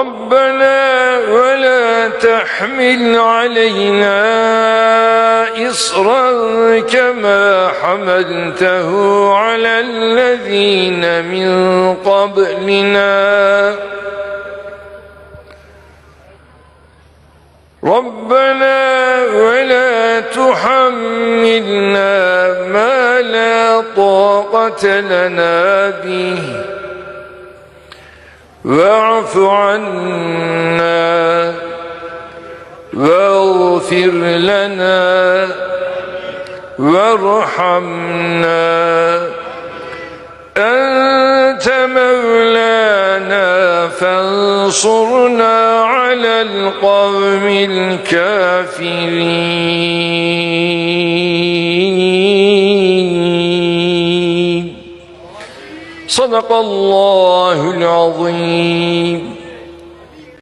ربنا ولا تحمل علينا إصرا كما حملته على الذين من قبلنا ربنا ولا تحملنا ما لا طاقة لنا به واعف عنا واغفر لنا وارحمنا أنت مولانا فانصرنا على القوم الكافرين. صدق الله العظيم.